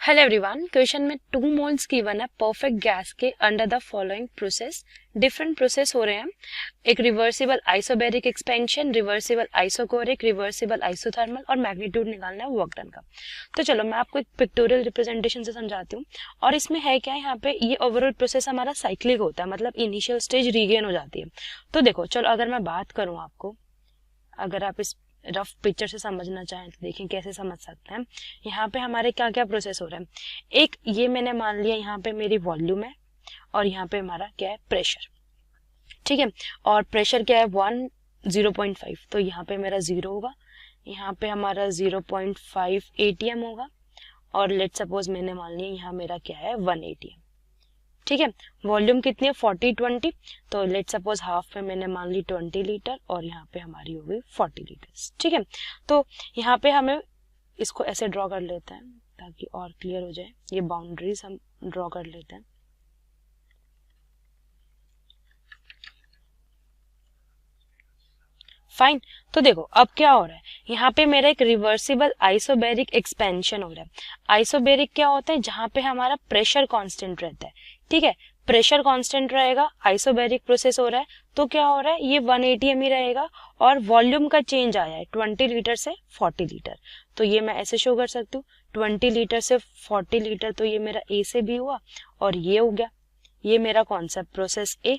Hello everyone, question में 2 moles given है perfect gas के under the following process. Different process हो रहे हैं, एक reversible isobaric expansion, reversible isochoric, reversible isothermal और मैग्नीट्यूड निकालना है वर्क डन का। तो चलो मैं आपको एक पिक्टोरियल रिप्रेजेंटेशन से समझाती हूँ। और इसमें है क्या, यहाँ पे ये ओवरऑल प्रोसेस हमारा साइक्लिक होता है, मतलब इनिशियल स्टेज रीगेन हो जाती है। तो देखो चलो अगर मैं बात करूँ आपको, अगर आप इस रफ पिक्चर से समझना चाहें तो देखें कैसे समझ सकते हैं। यहाँ पे हमारे क्या क्या प्रोसेस हो रहा है। एक ये मैंने मान लिया यहाँ पे मेरी वॉल्यूम है और यहाँ पे हमारा क्या है, प्रेशर। ठीक है, और प्रेशर क्या है 0.5, तो यहाँ पे मेरा 0 होगा, यहाँ पे हमारा 0.5 ATM होगा और लेट सपोज मैंने मान लिया यहाँ मेरा क्या है 1 ATM। ठीक है, वॉल्यूम कितनी है 40-20, तो लेट सपोज हाफ में मैंने मान ली 20 लीटर और यहाँ पे हमारी हो गई 40 लीटर। ठीक है, तो यहाँ पे हमें इसको ऐसे ड्रॉ कर लेते हैं ताकि और क्लियर हो जाए। ये बाउंड्रीज हम ड्रॉ कर लेते हैं। फाइन, तो देखो अब क्या हो रहा है, यहाँ पे मेरा एक रिवर्सिबल आइसोबैरिक एक्सपेंशन हो रहा है। आइसोबैरिक क्या होता है, जहां पे हमारा प्रेशर कांस्टेंट रहता है। ठीक है, प्रेशर कांस्टेंट रहेगा, आइसोबैरिक प्रोसेस हो रहा है, तो क्या हो रहा है, ये 1 ATM ही रहेगा और वॉल्यूम का चेंज आया है 20 लीटर से 40 लीटर। तो ये मैं ऐसे शो कर सकती हूँ, 20 लीटर से 40 लीटर, तो ये मेरा ए से बी हुआ और ये हो गया, ये मेरा कॉन्सेप्ट प्रोसेस ए।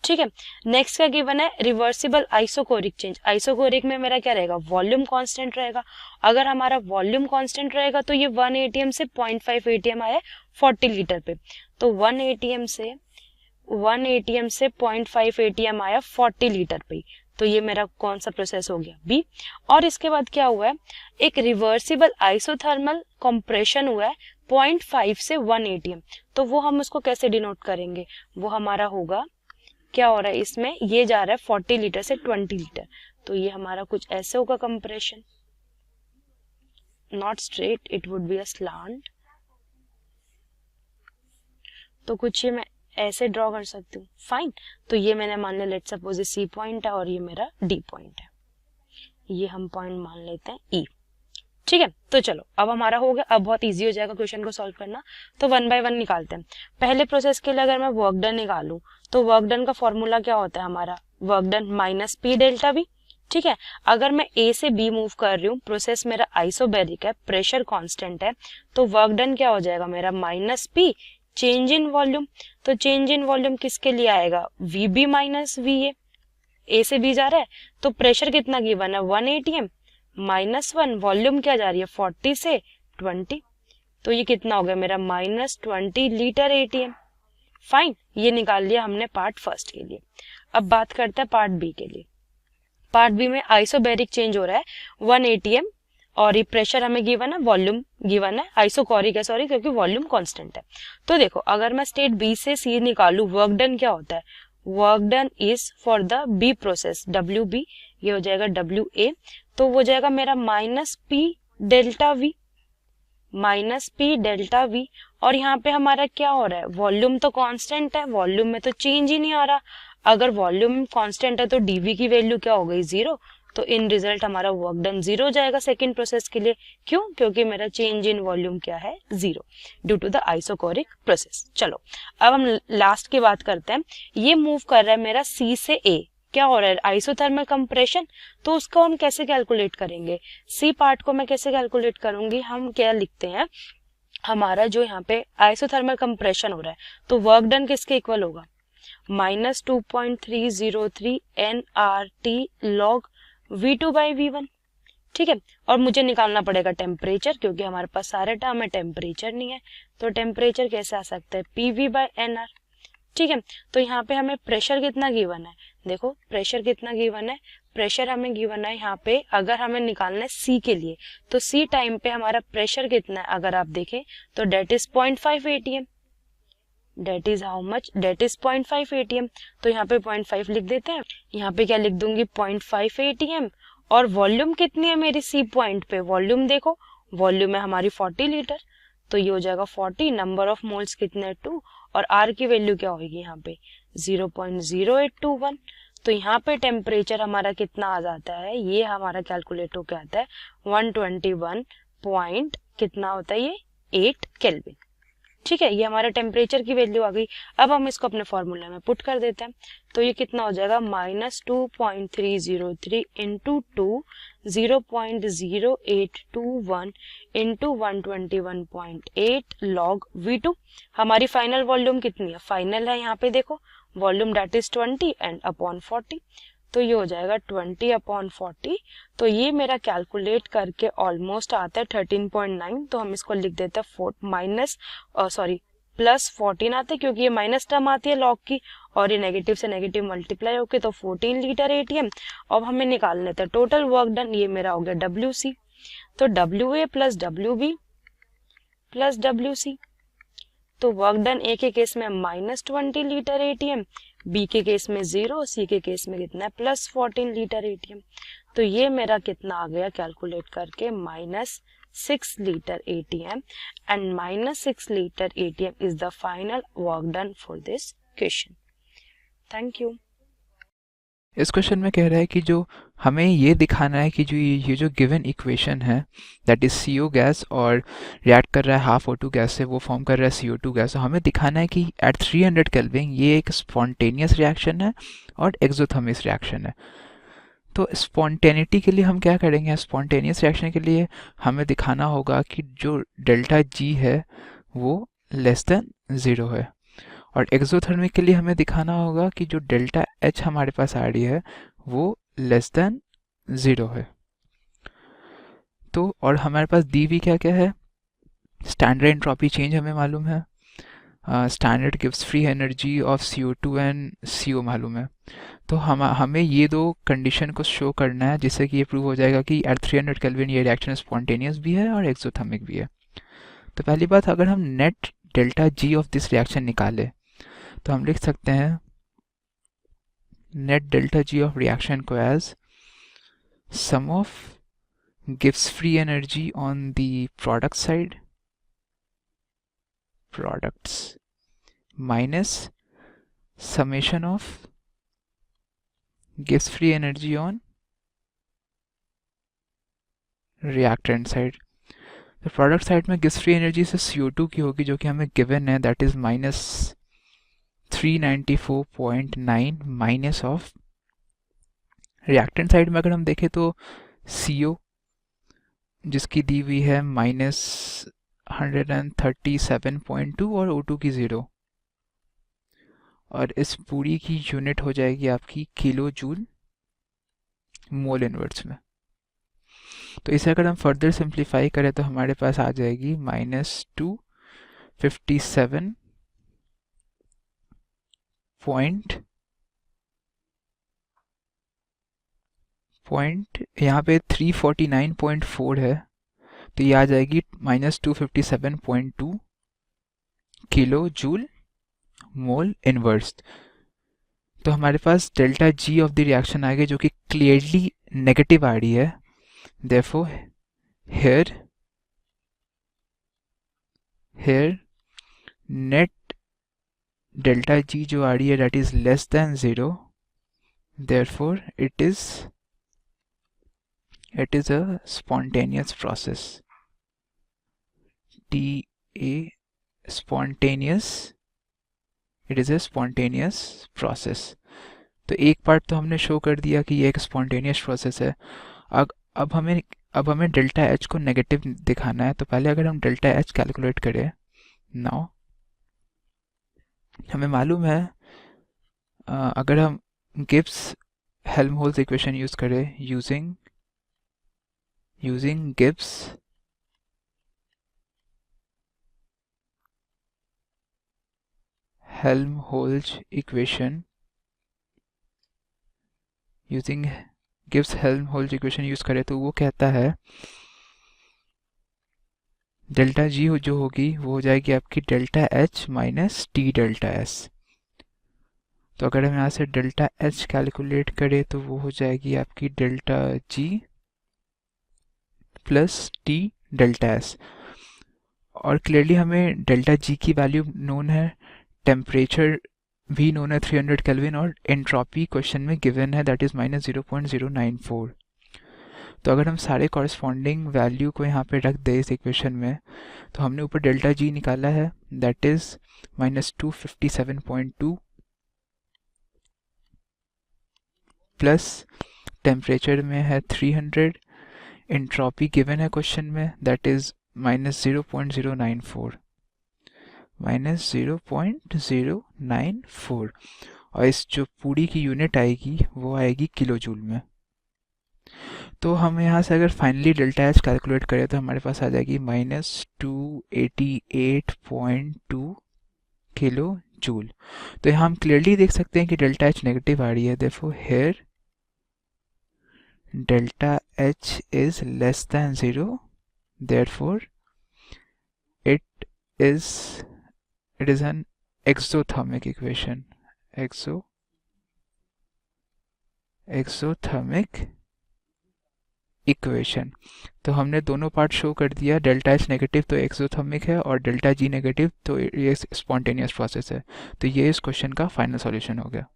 ठीक है, नेक्स्ट क्या गिवन है, रिवर्सिबल आइसोकोरिक चेंज। आइसोकोरिक में मेरा क्या रहेगा, वॉल्यूम कांस्टेंट रहेगा। अगर हमारा वॉल्यूम कांस्टेंट रहेगा तो ये 1 ATM से 0.5 ATM आया 40 लीटर पे, तो 1 ATM से 0.5 ATM आया 40 लीटर पे, तो ये मेरा कौन सा प्रोसेस हो गया, बी। और इसके बाद क्या हुआ है, एक रिवर्सिबल आइसोथर्मल कंप्रेशन हुआ है 0.5 से 1 ATM, तो वो हम उसको कैसे डिनोट करेंगे, वो हमारा होगा, क्या हो रहा है इसमें, ये जा रहा है 40 लीटर से 20 लीटर, तो ये हमारा कुछ ऐसे होगा compression, not straight, it would be a slant. तो कुछ ये मैं ऐसे ड्रॉ कर सकती हूँ। फाइन, तो ये मैंने मान लिया, लेट सपोज सी पॉइंट है और ये मेरा डी पॉइंट है, ये हम पॉइंट मान लेते हैं ई। ठीक है, तो चलो अब हमारा हो गया, अब बहुत इजी हो जाएगा क्वेश्चन को सॉल्व करना। तो 1 बाय 1 निकालते हैं। पहले प्रोसेस के लिए अगर मैं वर्क डन निकालूं तो वर्क डन का फॉर्मूला क्या होता है हमारा, work done minus p delta b. ठीक है, अगर मैं ए से बी मूव कर रही हूँ, प्रोसेस मेरा आइसोबैरिक है, प्रेशर कांस्टेंट है, तो वर्क डन क्या हो जाएगा मेरा, minus p change in volume. तो चेंज इन वॉल्यूम किसके लिए आएगा, v b minus v a से बी जा रहा है, तो प्रेशर कितना गिवन है 1 ATM -1, वॉल्यूम क्या जा रही है 40 से 20, तो ये कितना हो गया मेरा -20 लीटर ATM। फाइन, ये निकाल लिया हमने पार्ट फर्स्ट के लिए। अब बात करते हैं पार्ट बी के लिए। पार्ट बी में आइसोबैरिक चेंज हो रहा है 1 ATM और ये प्रेशर हमें गिवन है, वॉल्यूम गिवन है, आइसोकोरिक है सॉरी, क्योंकि वॉल्यूम कांस्टेंट है। तो देखो अगर मैं स्टेट बी से सी निकालू, वर्क डन क्या होता है, work done is for the b process, WB, ये हो जाएगा WA, तो वो जाएगा मेरा -P delta V, -P delta V। और यहाँ पे हमारा क्या हो रहा है, वॉल्यूम तो कांस्टेंट है, वॉल्यूम में तो चेंज ही नहीं आ रहा। अगर वॉल्यूम कांस्टेंट है तो dV की वैल्यू क्या हो गई 0, तो इन रिजल्ट हमारा वर्क डन 0 हो जाएगा सेकेंड प्रोसेस के लिए। क्यों, क्योंकि मेरा चेंज इन वॉल्यूम क्या है 0 due to the isochoric process. चलो अब हम लास्ट की बात करते हैं। ये मूव कर रहा है मेरा C से A, क्या हो रहा है, आइसोथर्मल कंप्रेशन, तो उसको हम कैसे कैलकुलेट करेंगे, सी पार्ट को मैं कैसे कैलकुलेट करूंगी, हम क्या लिखते हैं, हमारा जो यहाँ पे आइसोथर्मल कंप्रेशन हो रहा है, तो वर्क डन किसके इक्वल होगा, -2.303 nRT log V2 by V1। ठीक है, और मुझे निकालना पड़ेगा टेम्परेचर, क्योंकि हमारे पास सारे टर्म है, टेम्परेचर नहीं है, तो टेम्परेचर कैसे आ सकता है, PV by NR। ठीक है, तो यहाँ पे हमें प्रेशर कितना गिवन है, देखो प्रेशर कितना गिवन है, प्रेशर हमें गिवन है यहाँ पे, अगर हमें निकालना है सी के लिए, तो सी टाइम पे हमारा प्रेशर कितना है, अगर आप देखें तो that is 0.5 ATM, that is how much, that is 0.5 ATM। तो यहाँ पे 0.5 लिख देते हैं, यहाँ पे क्या लिख दूंगी 0.5 ATM, और वॉल्यूम कितनी है मेरी सी पॉइंट पे, वॉल्यूम देखो, वॉल्यूम है हमारी 40 लीटर, तो ये हो जाएगा 40, नंबर ऑफ मोल्स कितने 2, और आर की वैल्यू क्या होगी यहाँ पे 0.0821। तो यहाँ पे टेम्परेचर हमारा कितना आ जाता है, ये हमारा कैलकुलेट होके आता है 121 पॉइंट कितना होता है ये 8 केल्विन। ठीक है, ये हमारा टेम्परेचर की वैल्यू आ गई। अब हम इसको अपने फॉर्मूला में पुट कर देते हैं, तो ये कितना हो जाएगा -2.303 इंटू 2 0.0821 इंटू 121.8 log V2। हमारी फाइनल वॉल्यूम कितनी है, फाइनल है यहाँ पे देखो volume that is 20 and upon 40, तो ये हो जाएगा 20 अपॉन 40। तो ये मेरा कैलकुलेट करके ऑलमोस्ट आता है 13.9, तो हम इसको लिख देते हैं प्लस 14 आता है, क्योंकि ये माइनस टर्म आती है लॉग की और ये नेगेटिव से नेगेटिव मल्टीप्लाई होके तो 14 लीटर एटीएम। अब हमें निकाल लेते हैं टोटल वर्क डन, ये मेरा हो गया WC, तो WA plus WB plus WC, तो वर्क डन ए के केस में -20 लीटर एटीएम, बी के केस में 0, सी के केस में कितना है +14 लीटर एटीएम। तो ये मेरा कितना आ गया कैलकुलेट करके -6 litre ATM, and -6 litre ATM is the final work done for this question. Thank you. इस क्वेश्चन में कह रहा है कि जो हमें ये दिखाना है कि जो ये जो गिवन इक्वेशन है दैट इज CO गैस और रिएक्ट कर रहा है हाफ O2 गैस से, वो फॉर्म कर रहा है CO2 गैस, तो हमें दिखाना है कि एट 300 केल्विन ये एक स्पॉन्टेनियस रिएक्शन है और एक्सोथर्मिक रिएक्शन है। तो स्पॉन्टेनिटी के लिए हम क्या करेंगे, स्पॉन्टेनियस रिएक्शन के लिए हमें दिखाना होगा कि जो डेल्टा G है वो लेस देन 0 है, और एक्सोथर्मिक के लिए हमें दिखाना होगा कि जो डेल्टा H हमारे पास आ रही है वो लेस देन 0 है। तो और हमारे पास दी हुई क्या क्या है, स्टैंडर्ड एंट्रोपी चेंज हमें मालूम है, standard gives free energy of CO2 and CO मालूम है। तो हमें ये दो कंडीशन को शो करना है जिससे कि ये प्रूव हो जाएगा कि एट 300 केल्विन ये रिएक्शन स्पॉन्टेनियस भी है और एक्सोथर्मिक भी है। तो पहली बात, अगर हम net delta G of this reaction निकाले तो हम लिख सकते हैं net delta G of reaction को as sum of gives free energy on the product side products minus summation of gives free energy on reactant side। तो product side में gives free energy से CO2 की होगी जो कि हमें given है, that is -394.9 minus of reactant side में अगर हम देखें तो CO जिसकी दी हुई है -137.2 और O2 की 0, और इस पूरी की यूनिट हो जाएगी आपकी किलो जूल मोल इनवर्स में। तो इसे अगर हम फर्दर सिंप्लीफाई करें तो हमारे पास आ जाएगी -257 यहाँ पे 349.4 है, तो ये आ जाएगी -257.2 किलो जूल मोल इनवर्स। तो हमारे पास delta G of the reaction आ गया जो कि क्लियरली नेगेटिव आ रही है, therefore here net delta G जो आ रही है that is less than 0, therefore it is a spontaneous process, it is a spontaneous process। तो एक पार्ट तो हमने शो कर दिया कि ये एक स्पॉन्टेनियस प्रोसेस है। अब हमें डेल्टा H को नेगेटिव दिखाना है, तो पहले अगर हम डेल्टा H कैलकुलेट करें, नाउ हमें मालूम है अगर हम गिब्स हेल्महोल्ट्ज़ इक्वेशन यूज करें using Gibbs Helmholtz equation use करें तो वो कहता है डेल्टा G जो होगी वो हो जाएगी आपकी delta H minus T delta S। तो अगर हम यहाँ से डेल्टा H कैलकुलेट करें तो वो हो जाएगी आपकी delta G plus T delta S, और क्लियरली हमें डेल्टा G की वैल्यू नोन है, टेम्परेचर भी नोन है 300 केल्विन, और एंट्रोपी क्वेश्चन में गिवन है दैट इज -0.094। तो अगर हम सारे कॉरस्पॉन्डिंग वैल्यू को यहाँ पे रख दें इस इक्वेशन में, तो हमने ऊपर डेल्टा जी निकाला है, दैट इज़ -257.2 प्लस टेम्परेचर में है 300, एंट्रोपी गिवन है क्वेश्चन में, दैट इज़ -0.094 -0.094, और इस जो पूरी की यूनिट आएगी वो आएगी किलो जूल में। तो हम यहाँ से अगर फाइनली डेल्टा एच कैलकुलेट करें तो हमारे पास आ जाएगी -288.2 किलो जूल। तो यहाँ हम क्लियरली देख सकते हैं कि डेल्टा एच नेगेटिव आ रही है, therefore here delta H is less than 0, therefore it is an exothermic equation, exothermic equation. तो हमने दोनों पार्ट शो कर दिया, डेल्टा एच नेगेटिव तो एक्सोथर्मिक है और डेल्टा जी नेगेटिव तो ये स्पॉन्टेनियस प्रोसेस है। तो ये इस क्वेश्चन का फाइनल सॉल्यूशन हो गया।